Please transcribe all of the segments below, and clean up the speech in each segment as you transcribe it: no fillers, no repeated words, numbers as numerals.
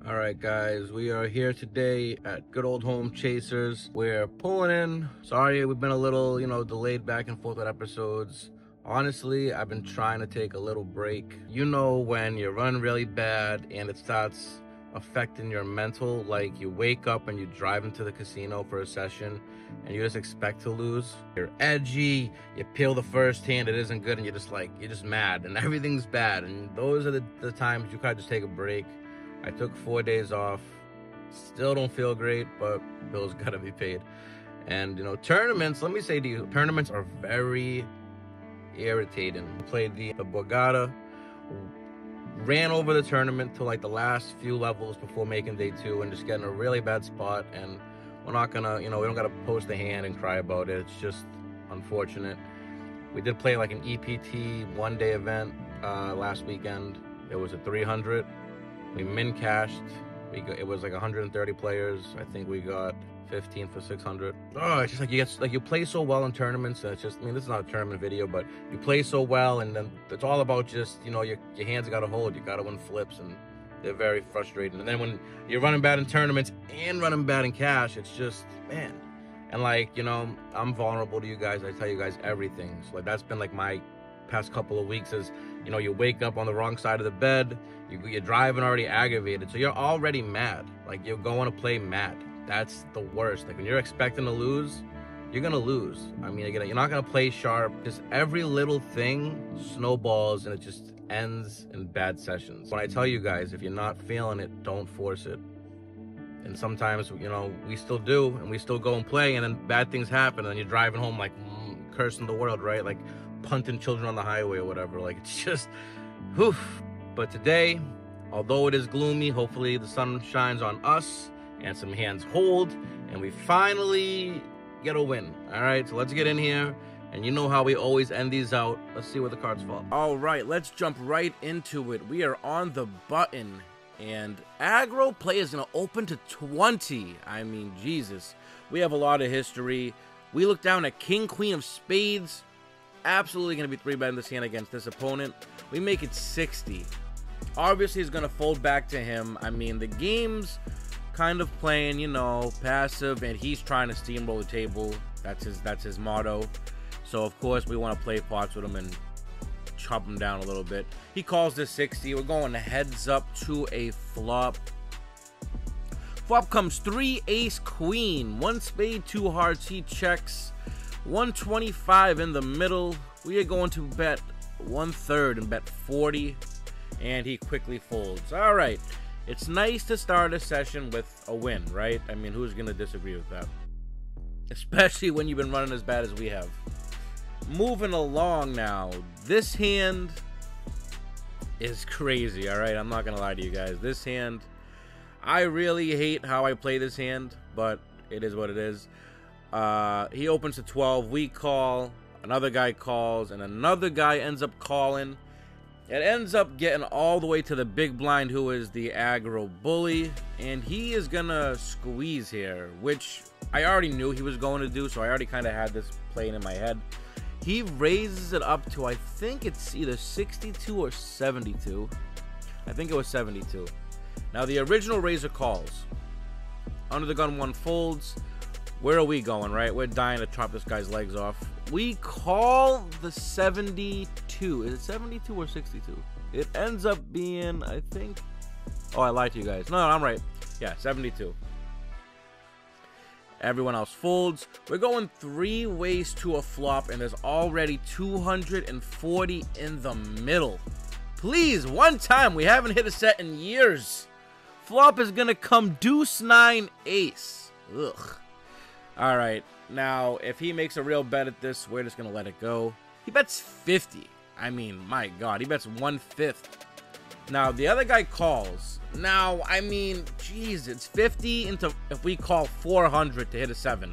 All right, guys, we are here today at Good Old Home Chasers. We're pulling in. Sorry, we've been a little, delayed back and forth with episodes. Honestly, I've been trying to take a little break. You know, when you're running really bad and it starts affecting your mental, like you wake up and you drive into the casino for a session and you just expect to lose. You're edgy, you peel the first hand, it isn't good, and you're just mad and everything's bad. And those are the times you gotta just take a break. I took 4 days off. Still don't feel great, but bills gotta be paid. And tournaments, let me say to you, tournaments are very irritating. Played the Borgata, ran over the tournament to like the last few levels before making day 2 and just getting a really bad spot. And we're not gonna, we don't gotta post a hand and cry about it. It's just unfortunate. We did play like an EPT one-day event last weekend. It was a 300. We min cashed. It was like 130 players. I think we got 15 for 600. Oh, it's just like you play so well in tournaments, and it's just, this is not a tournament video, but you play so well, and then it's all about just, your hands got to hold. You got to win flips, and they're very frustrating. And then when you're running bad in tournaments and running bad in cash, it's just, man. And I'm vulnerable to you guys. I tell you guys everything. So that's been like my past couple of weeks is, you wake up on the wrong side of the bed, you're driving already aggravated, so you're already mad. Like, you're going to play mad. That's the worst. Like, when you're expecting to lose, you're gonna lose. You're not gonna play sharp. Just every little thing snowballs, and it just ends in bad sessions. When I tell you guys, if you're not feeling it, don't force it. And sometimes, we still do, and we still go and play, and then bad things happen, and then you're driving home like cursing the world, right? Like punting children on the highway or whatever. Like, it's just, whew. But today, although it is gloomy, hopefully the sun shines on us and some hands hold, and we finally get a win. All right, so let's get in here. And you know how we always end these out. Let's see where the cards fall. All right, let's jump right into it. We are on the button, and aggro play is going to open to 20. Jesus. We have a lot of history. We look down at King, Queen of Spades. Absolutely going to be 3-betting this hand against this opponent. We make it 60. Obviously, he's going to fold back to him. The game's kind of playing, passive, and he's trying to steamroll the table. That's his motto. So, of course, we want to play pots with him and chop him down a little bit. He calls this 60. We're going heads up to a flop. Flop comes 3 ace queen, 1 spade, 2 hearts. He checks. 125 in the middle. We are going to bet 1/3 and bet 40, and he quickly folds. All right, it's nice to start a session with a win, right? Who's gonna disagree with that? Especially when you've been running as bad as we have. Moving along now, this hand is crazy. All right, I'm not gonna lie to you guys. This hand, I really hate how I play this hand, but it is what it is. He opens to 12, we call, another guy calls, and another guy ends up calling. It ends up getting all the way to the big blind, who is the aggro bully, and he is gonna squeeze here, which I already knew he was going to do, so I already kind of had this playing in my head. He raises it up to, I think it's either 62 or 72. I think it was 72. Now, the original raiser calls. Under the gun 1 folds. Where are we going, right? We're dying to chop this guy's legs off. We call the 72. Is it 72 or 62? It ends up being, I think... Oh, I lied to you guys. No, I'm right. Yeah, 72. Everyone else folds. We're going 3 ways to a flop, and there's already 240 in the middle. Please, one time. We haven't hit a set in years. Flop is going to come deuce 9 ace. Ugh. All right, now, if he makes a real bet at this, we're just going to let it go. He bets 50. My God, he bets 1/5. Now, the other guy calls. Now, geez, it's 50 into, if we call 400 to hit a 7.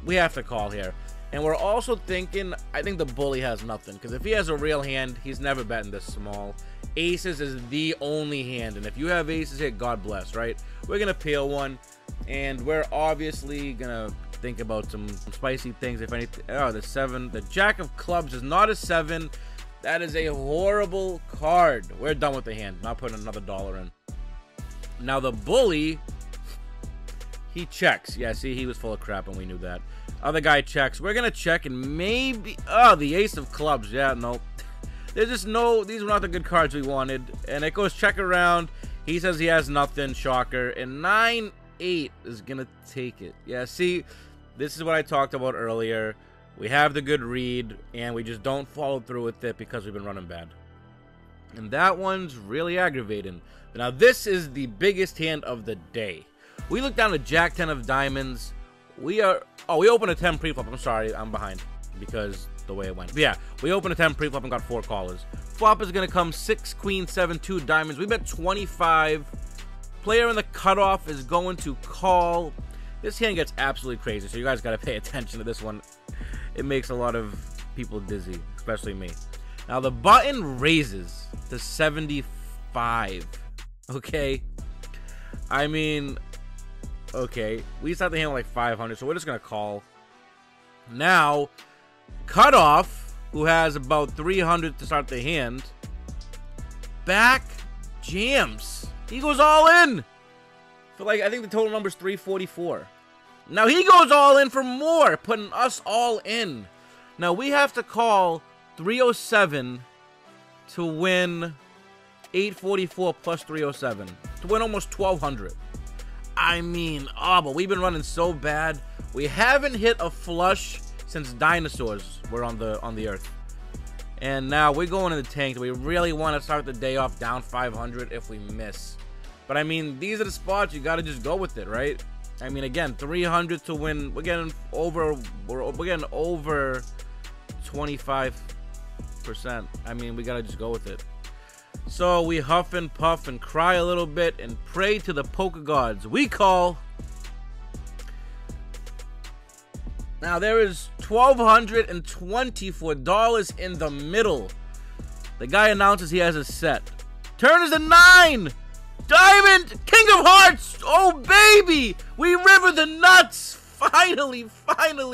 We have to call here. And we're also thinking, I think the bully has nothing, because if he has a real hand, he's never betting this small. Aces is the only hand, and if you have aces here, God bless, right? We're going to peel one. And we're obviously gonna think about some spicy things, if anything. Oh, the 7. The Jack of Clubs is not a 7. That is a horrible card. We're done with the hand. Not putting another dollar in. Now the bully, he checks. Yeah, see, he was full of crap and we knew that. Other guy checks. We're going to check and maybe... Oh, the ace of clubs. Yeah, no. There's just no... These were not the good cards we wanted. And it goes check around. He says he has nothing. Shocker. And 9-8 is going to take it. Yeah, see, this is what I talked about earlier. We have the good read, and we just don't follow through with it because we've been running bad. And that one's really aggravating. Now, this is the biggest hand of the day. We look down to Jack 10 of diamonds. We opened a 10 pre-flop. I'm sorry, I'm behind because the way it went. But yeah, we opened a 10 pre-flop and got 4 callers. Flop is going to come 6, queen, 7, 2 diamonds. We bet 25. Player in the cutoff is going to call. This hand gets absolutely crazy, so you guys got to pay attention to this one. It makes a lot of people dizzy, especially me. Now, the button raises to 75. Okay? I mean... Okay, we start the hand with like 500, so we're just going to call. Now, Cutoff, who has about 300 to start the hand, back jams. He goes all in. For like, I think the total number is 344. Now, he goes all in for more, putting us all in. Now, we have to call 307 to win 844 plus 307. To win almost 1,200. I mean, but we've been running so bad. We haven't hit a flush since dinosaurs were on the earth. And now we're going in the tank. We really want to start the day off down 500 if we miss. But I mean, these are the spots you got to just go with it, right? I mean, again, 300 to win. We're getting over 25%. I mean, we got to just go with it. So we huff and puff and cry a little bit and pray to the poker gods. We call. Now there is $1,224 in the middle. The guy announces he has a set. Turn is a 9. Diamond, King of Hearts. Oh baby, we river the nuts. Finally,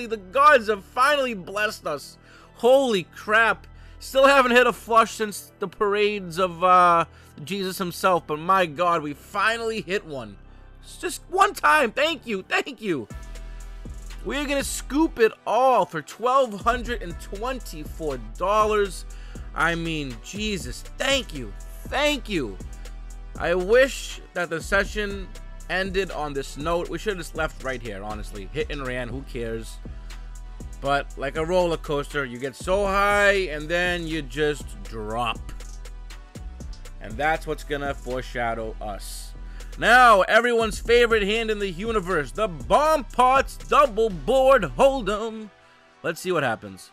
the gods have finally blessed us. Holy crap. Still haven't hit a flush since the parades of Jesus himself, but my God, we finally hit one. It's just one time. Thank you. We're going to scoop it all for $1,224. I mean, Jesus, thank you. I wish that the session ended on this note. We should have just left right here, honestly. Hit and ran, who cares? But like a roller coaster, you get so high and then you just drop. And that's what's gonna foreshadow us. Now, everyone's favorite hand in the universe, the Bomb Pots Double Board Hold'em. Let's see what happens.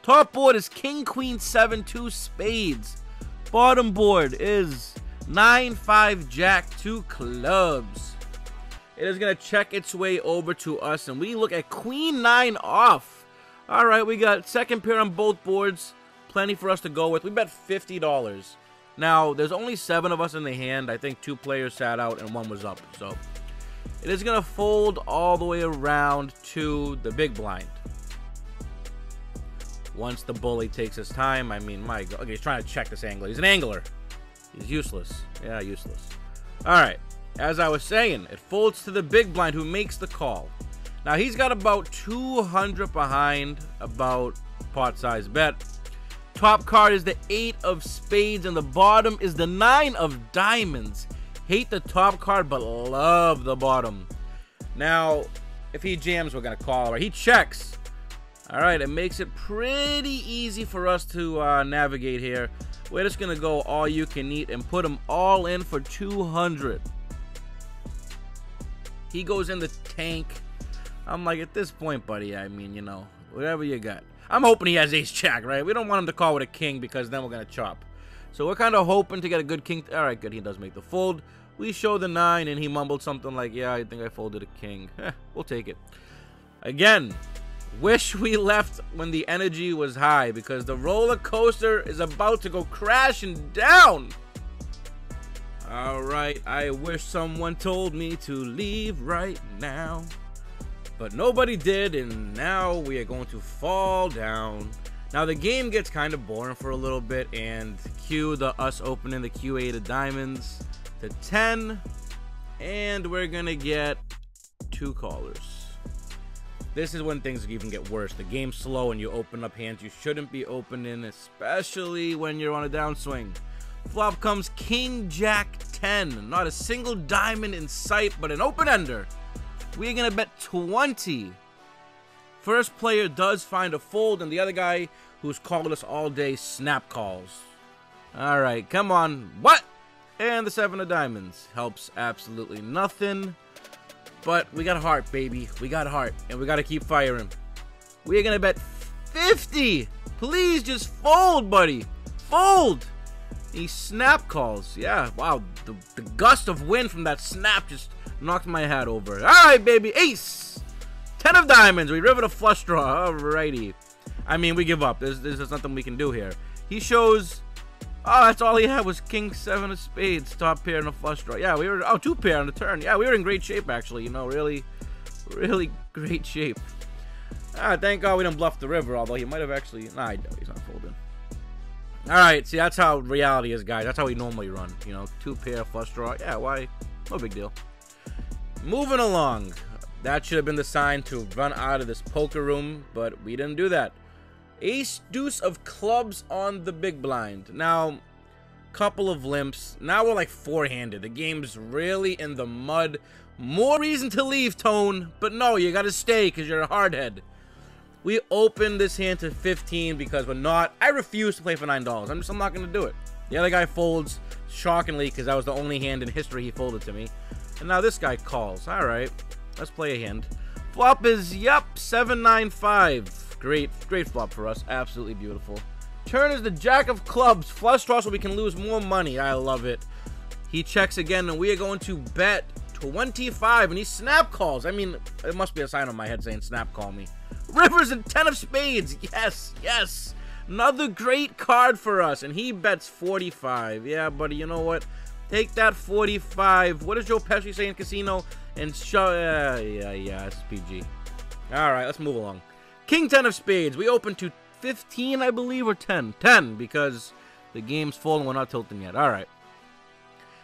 Top board is King, Queen, 7, 2 spades. Bottom board is 9, 5, Jack, 2 clubs. It is gonna check its way over to us, and we look at Queen 9 off. All right, we got second pair on both boards. Plenty for us to go with. We bet $50. Now, there's only 7 of us in the hand. I think 2 players sat out and 1 was up. So, it is going to fold all the way around to the big blind. Once the bully takes his time, I mean, my God. Okay, he's trying to check this angler. He's an angler. He's useless. Yeah, useless. All right, as I was saying, it folds to the big blind who makes the call. Now, he's got about 200 behind, about pot size bet. Top card is the 8 of spades, and the bottom is the 9 of diamonds. Hate the top card, but love the bottom. Now, if he jams, we're going to call. Or he checks. All right, it makes it pretty easy for us to navigate here. We're just going to go all you can eat and put them all in for 200. He goes in the tank. I'm like, at this point, buddy, I mean, you know, whatever you got. I'm hoping he has ace-jack, right? We don't want him to call with a king because then we're going to chop. So we're kind of hoping to get a good king. All right, good. He does make the fold. We show the 9, and he mumbled something like, yeah, I think I folded a king. We'll take it. Again, wish we left when the energy was high because the roller coaster is about to go crashing down. All right, I wish someone told me to leave right now. But nobody did, and now we are going to fall down. Now, the game gets kind of boring for a little bit, and us opening the Q8 of diamonds to 10. And we're gonna get 2 callers. This is when things even get worse. The game's slow and you open up hands you shouldn't be opening, especially when you're on a downswing. Flop comes King Jack 10. Not a single diamond in sight, but an open-ender. We're gonna bet 20. First player does find a fold, and the other guy who's called us all day snap calls. Alright, come on. What? And the 7 of diamonds. Helps absolutely nothing. But we got heart, baby. We got heart, and we gotta keep firing. We're gonna bet 50. Please just fold, buddy. Fold. He snap calls. Yeah, wow. The gust of wind from that snap just knocked my hat over. Alright, baby. Ace. 10 of diamonds. We river a flush draw. Alrighty. I mean, we give up. There's nothing we can do here. He shows... Oh, that's all he had was King 7 of spades, top pair, and a flush draw. Yeah, we were... Oh, 2 pair on the turn. Yeah, we were in great shape, actually. You know, really great shape. Thank God we didn't bluff the river, although he might have actually... Nah, I doubt he's not folding. Alright, see, that's how reality is, guys. That's how we normally run. You know, 2 pair, flush draw. Yeah, why? No big deal. Moving along. That should have been the sign to run out of this poker room, but we didn't do that. Ace deuce of clubs on the big blind. Now, couple of limps. Now we're like 4-handed. The game's really in the mud. More reason to leave, Tone. But no, you gotta stay because you're a hardhead. We opened this hand to 15 because we're not... I refuse to play for $9. I'm not gonna do it. The other guy folds, shockingly, because that was the only hand in history he folded to me. And now this guy calls. Alright, let's play a hand. Flop is, yep, 7-9-5. Great flop for us. Absolutely beautiful. Turn is the Jack of clubs. Flush draw so we can lose more money. I love it. He checks again, and we are going to bet 25, and he snap calls. I mean, it must be a sign on my head saying snap call me. River's and 10 of spades. Yes, yes. Another great card for us, and he bets 45. Yeah, buddy, you know what? Take that 45. What does Joe Pesci say in casino? And show... yeah, it's PG. All right, let's move along. King 10 of spades. We open to 15, I believe, or 10. 10, because the game's full and we're not tilting yet. All right.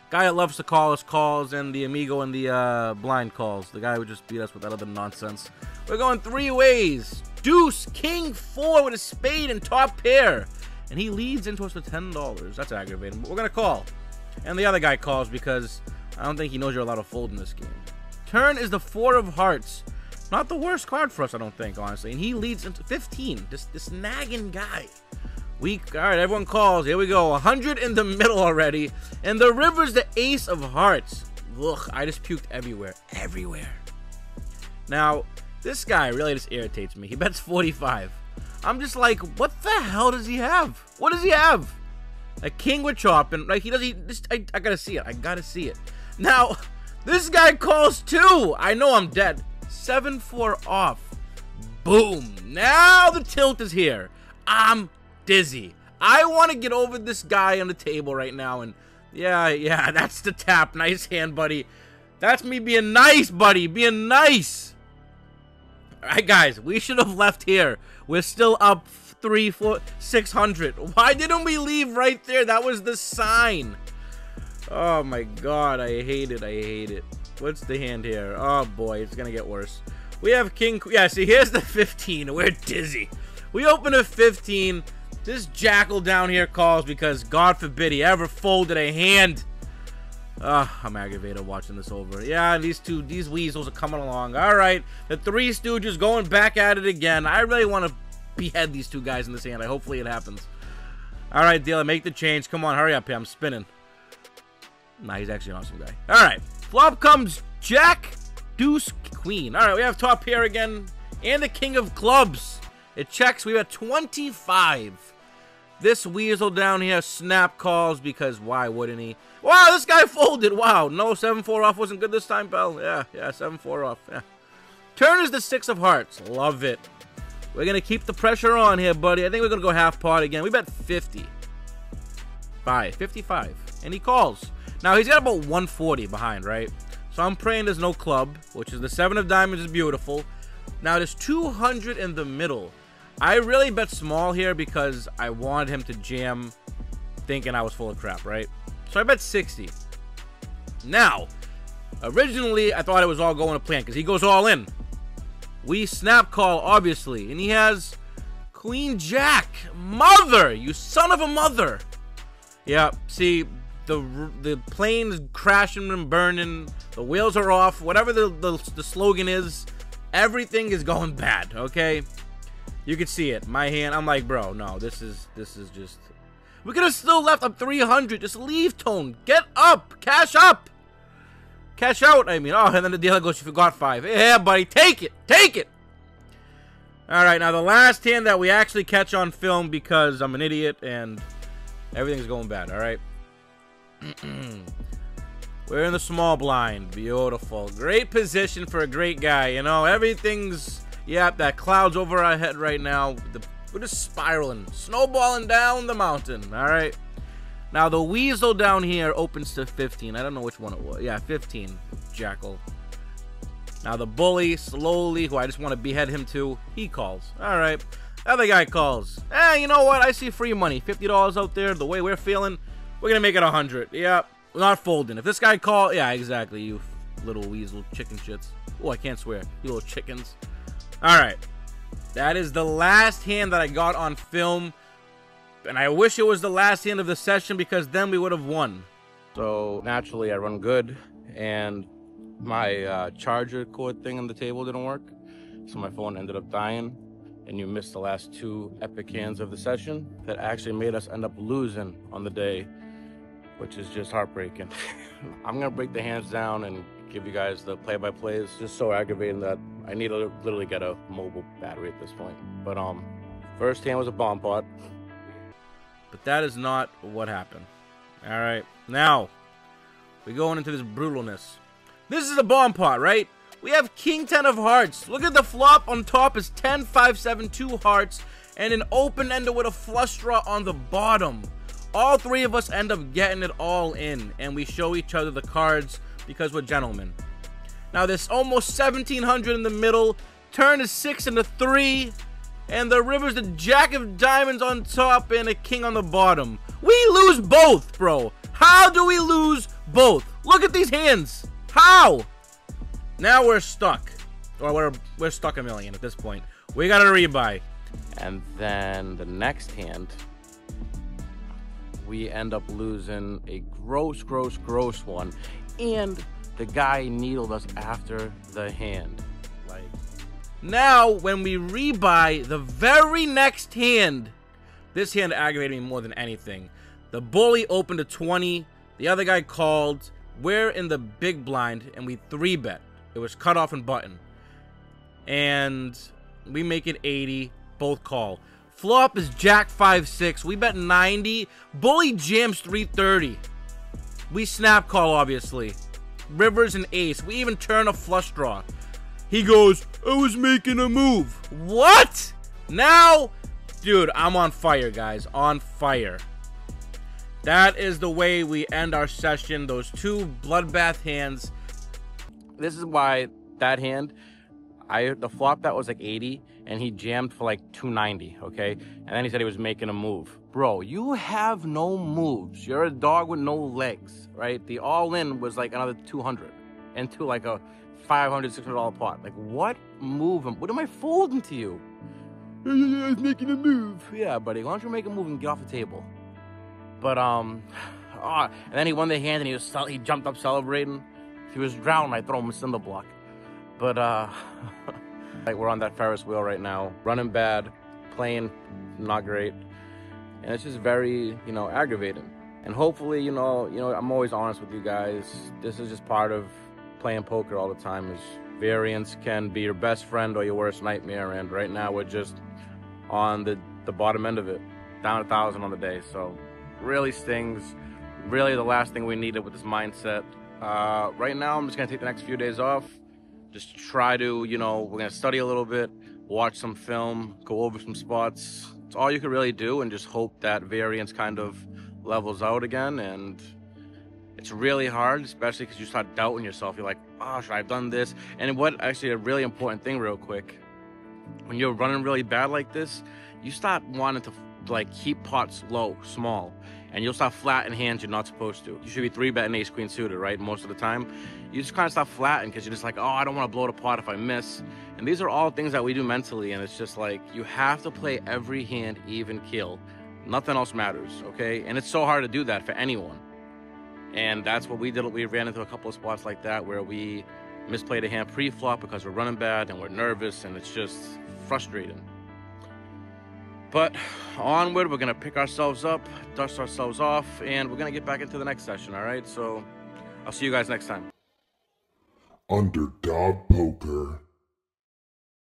Guy that loves to call us calls, and the amigo and the blind calls. The guy who just beat us with that other nonsense. We're going 3 ways. Deuce, King 4 with a spade and top pair. And he leads into us for $10. That's aggravating, but we're going to call. And the other guy calls because I don't think he knows you're allowed to fold in this game. Turn is the 4 of hearts. Not the worst card for us, I don't think, honestly. And he leads into 15. This nagging guy. Weak. All right, everyone calls. Here we go. 100 in the middle already. And the river's the ace of hearts. Ugh, I just puked everywhere. Everywhere. Now, this guy really just irritates me. He bets 45. I'm just like, what the hell does he have? What does he have? A king with chopping. Like, I gotta see it. I gotta see it. Now, this guy calls too. I know I'm dead. 7-4 off. Boom. Now the tilt is here. I'm dizzy. I want to get over this guy on the table right now. And yeah, that's the tap. Nice hand, buddy. That's me being nice, buddy. Being nice. All right, guys. We should have left here. We're still up 600. Why didn't we leave right there? That was the sign. Oh, my God. I hate it. I hate it. What's the hand here? Oh, boy. It's going to get worse. We have king... Yeah, see, here's the 15. We're dizzy. We open a 15. This jackal down here calls because, God forbid, he ever folded a hand. I'm aggravated watching this over. Yeah, these weasels are coming along. All right. The Three Stooges going back at it again. I really want to behead these 2 guys in this hand. Hopefully it happens. All right, dealer, make the change. Come on, hurry up here. I'm spinning. Nah, he's actually an awesome guy. All right. Flop comes Jack, Deuce, Queen. All right, we have top pair again. And the King of Clubs. It checks. We have 25. This weasel down here snap calls because why wouldn't he? Wow, this guy folded. Wow, no, 7-4 off wasn't good this time, pal. Yeah, 7-4 off. Yeah. Turn is the 6 of hearts. Love it. We're going to keep the pressure on here, buddy. I think we're going to go half pot again. We bet 50. 55. And he calls. Now, he's got about 140 behind, right? So I'm praying there's no club, which is the 7 of diamonds is beautiful. Now, there's 200 in the middle. I really bet small here because I wanted him to jam thinking I was full of crap, right? So I bet 60. Now, Originally, I thought it was all going to plan because he goes all in. We snap call, obviously, and he has Queen Jack. Mother, you son of a mother. Yeah, see, the plane is crashing and burning. The wheels are off. Whatever the slogan is, everything is going bad, okay? You can see it. My hand, I'm like, bro, no, this is just... We could have still left up 300. Just leave, Tone. Get up. Cash up. Cash out, I mean. Oh, and then the dealer goes, you forgot 5. Yeah, buddy, take it. Take it. All right, now the last hand that we actually catch on film because I'm an idiot and everything's going bad, all right? We're in the small blind. Beautiful. Great position for a great guy, you know? Everything's, yep, that cloud's over our head right now. We're just spiraling, snowballing down the mountain, all right? Now, the weasel down here opens to 15. I don't know which one it was. Yeah, 15, Jackal. Now, the bully, slowly, who I just want to behead him too, he calls. All right, other guy calls. Hey, you know what? I see free money, $50 out there. The way we're feeling, we're going to make it 100. Yeah, we're not folding. If this guy calls, yeah, exactly, you little weasel chicken shits. Oh, I can't swear. You little chickens. All right. That is the last hand that I got on film. And I wish it was the last hand of the session because then we would have won. So naturally I run good and my charger cord thing on the table didn't work. So my phone ended up dying and you missed the last 2 epic hands of the session that actually made us end up losing on the day, which is just heartbreaking. I'm gonna break the hands down and give you guys the play-by-play. It's just so aggravating that I need to literally get a mobile battery at this point. But first hand was a bomb pot. But that is not what happened. All right, now we're going into this brutalness. This is a bomb pot, right? We have King 10 of hearts. Look at the flop on top is 10, 5, 7, 2 hearts, and an open ender with a flush draw on the bottom. All 3 of us end up getting it all in, and we show each other the cards because we're gentlemen. Now there's almost 1,700 in the middle. Turn is 6 and a 3. And the river's the Jack of Diamonds on top and a King on the bottom. We lose both, bro. How do we lose both? Look at these hands. How? Now we're stuck. Or we're stuck a million at this point. We got to rebuy. And then the next hand, we end up losing a gross one. And the guy needled us after the hand. Like... Now, when we rebuy the very next hand, this hand aggravated me more than anything. The bully opened a 20. The other guy called. We're in the big blind, and we 3-bet. It was cut off and button. And we make it 80. Both call. Flop is Jack 5-6. We bet 90. Bully jams 330. We snap call, obviously. Rivers and ace. We even turn a flush draw. He goes, I was making a move. What? Now, dude, I'm on fire, guys. On fire. That is the way we end our session. Those 2 bloodbath hands. This is why that hand, the flop that was like 80, and he jammed for like 290, okay? And then he said he was making a move. Bro, you have no moves. You're a dog with no legs, right? The all-in was like another 200 into like a $500, $600 pot. Like, what move? What am I folding to you? I was making a move. Yeah, buddy, why don't you make a move and get off the table? But, and then he won the hand and he jumped up celebrating. If he was drowning, I'd throw him a cinder block. But, like, we're on that Ferris wheel right now. Running bad, playing not great. And it's just very, you know, aggravating. And hopefully, you know, I'm always honest with you guys. This is just part of playing poker all the time. Is variance can be your best friend or your worst nightmare. And right now we're just on the bottom end of it, down 1,000 on the day. So really stings. Really the last thing we needed with this mindset. Right now I'm just gonna take the next few days off. Just try to, you know, we're gonna study a little bit, watch some film, go over some spots. It's all you can really do, and just hope that variance kind of levels out again. And it's really hard, especially because you start doubting yourself. You're like, oh, should I have done this? And what actually a really important thing real quick, when you're running really bad like this, you start wanting to like keep pots low, small, and you'll start flattening hands you're not supposed to. You should be 3-betting ace queen suited, right? Most of the time. you just kind of start flattening because you're just like, oh, I don't want to blow the pot if I miss. And these are all things that we do mentally, and it's just like, you have to play every hand even keel. Nothing else matters, okay? And it's so hard to do that for anyone. And that's what we did. We ran into a couple of spots like that where we misplayed a hand pre-flop because we're running bad and we're nervous, and it's just frustrating. But onward, we're gonna pick ourselves up, dust ourselves off, and we're gonna get back into the next session, all right? So I'll see you guys next time. Underdog Poker.